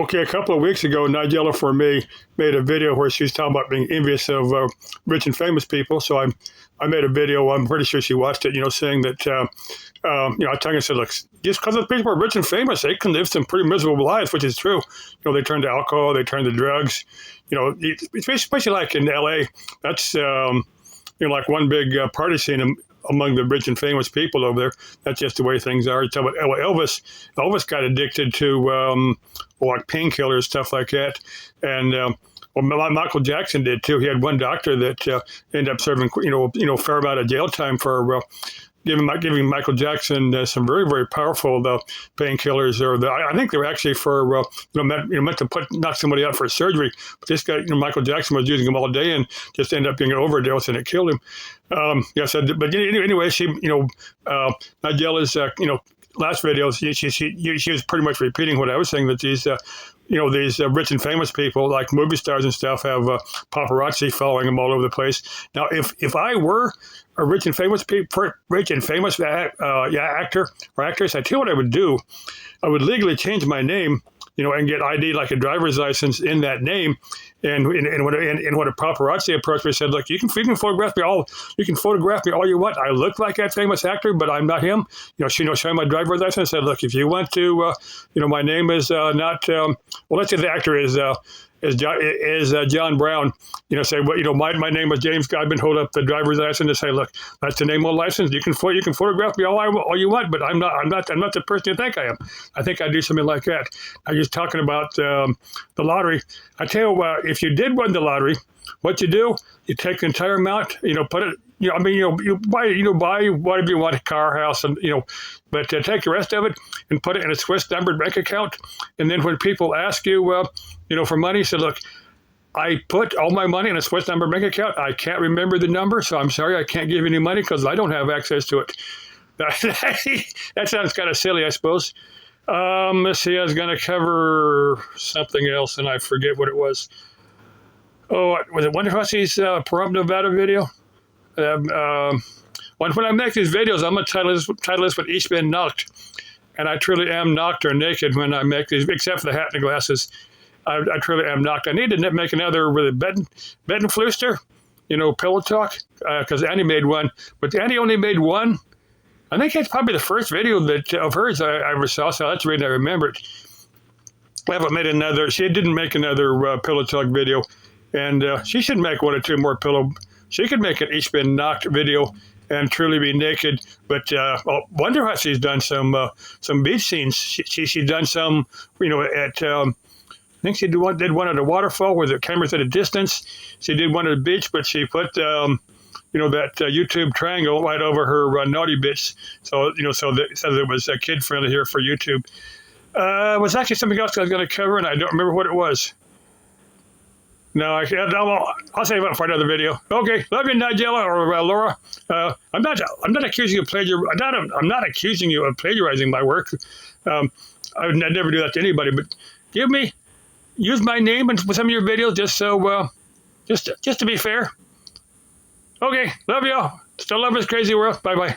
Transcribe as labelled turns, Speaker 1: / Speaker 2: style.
Speaker 1: Okay, a couple of weeks ago, Nigella for me made a video where she was talking about being envious of rich and famous people. So I made a video. I'm pretty sure she watched it. Saying that I told her, I said, look, just because people are rich and famous, they can live some pretty miserable lives, which is true. They turn to alcohol, they turn to drugs. Especially like in L.A. That's like one big party scene among the rich and famous people over there. That's just the way things are. You talk about Elvis got addicted to like painkillers, stuff like that, and Michael Jackson did too. He had one doctor that ended up serving a fair amount of jail time for giving Michael Jackson some very, very powerful painkillers. I think they were actually for meant to knock somebody out for surgery. But this guy, Michael Jackson, was using them all day and just ended up being an overdose, and it killed him. But anyway, she Nigella's last video, she was pretty much repeating what I was saying, that these rich and famous people, like movie stars and stuff, have paparazzi following them all over the place. Now, if I were a rich and famous actor or actress, I tell you what I would do. I would legally change my name, and get ID, like a driver's license, in that name. And when a paparazzi approached me and said, look, you can photograph me all you want. I look like that famous actor, but I'm not him. She showed my driver's license and said, look, if you want to, my name is not, let's say the actor is John Brown. Say, well, my name is James Godwin. Hold up the driver's license and say, look, that's the name on the license. You can photograph me all you want, but I'm not the person you think I am. I think I'd do something like that. I was talking about the lottery. I tell you what, if you did win the lottery, what you do, you take the entire amount, put it, you buy whatever you want, a car, house, and but take the rest of it and put it in a Swiss numbered bank account. And then when people ask you, for money, say, look, I put all my money in a Swiss numbered bank account. I can't remember the number, so I'm sorry, I can't give you any money because I don't have access to it. That sounds kind of silly, I suppose. Let's see, I was going to cover something else, and I forget what it was. Oh, was it Wonder Hussey's Pahrump, Nevada video? When I make these videos, I'm going to title this with Ich bin nackt. And I truly am nackt or naked when I make these, except for the hat and the glasses. I truly am nackt. I need to make another with a Bettenflüster, pillow talk, because Annie made one. But Annie only made one. I think that's probably the first video of hers I ever saw, so that's the reason I remember it. I haven't made another. She didn't make another pillow talk video. And she should make one or two more She could make an Ich bin nackt video and truly be naked. But Wonder Hussey's done some beach scenes. She's done some, at I think she did one at a waterfall where the camera's at a distance. She did one at the beach, but she put that YouTube triangle right over her naughty bits. So so that it was kid friendly here for YouTube. It was actually something else I was going to cover, and I don't remember what it was. No, I'll save it for another video. Okay, love you, Nigella or Laura. I'm not accusing you of I'm not accusing you of plagiarizing my work. I would never do that to anybody. But use my name in some of your videos, just so just to be fair. Okay, love y'all. Still love this crazy world. Bye bye.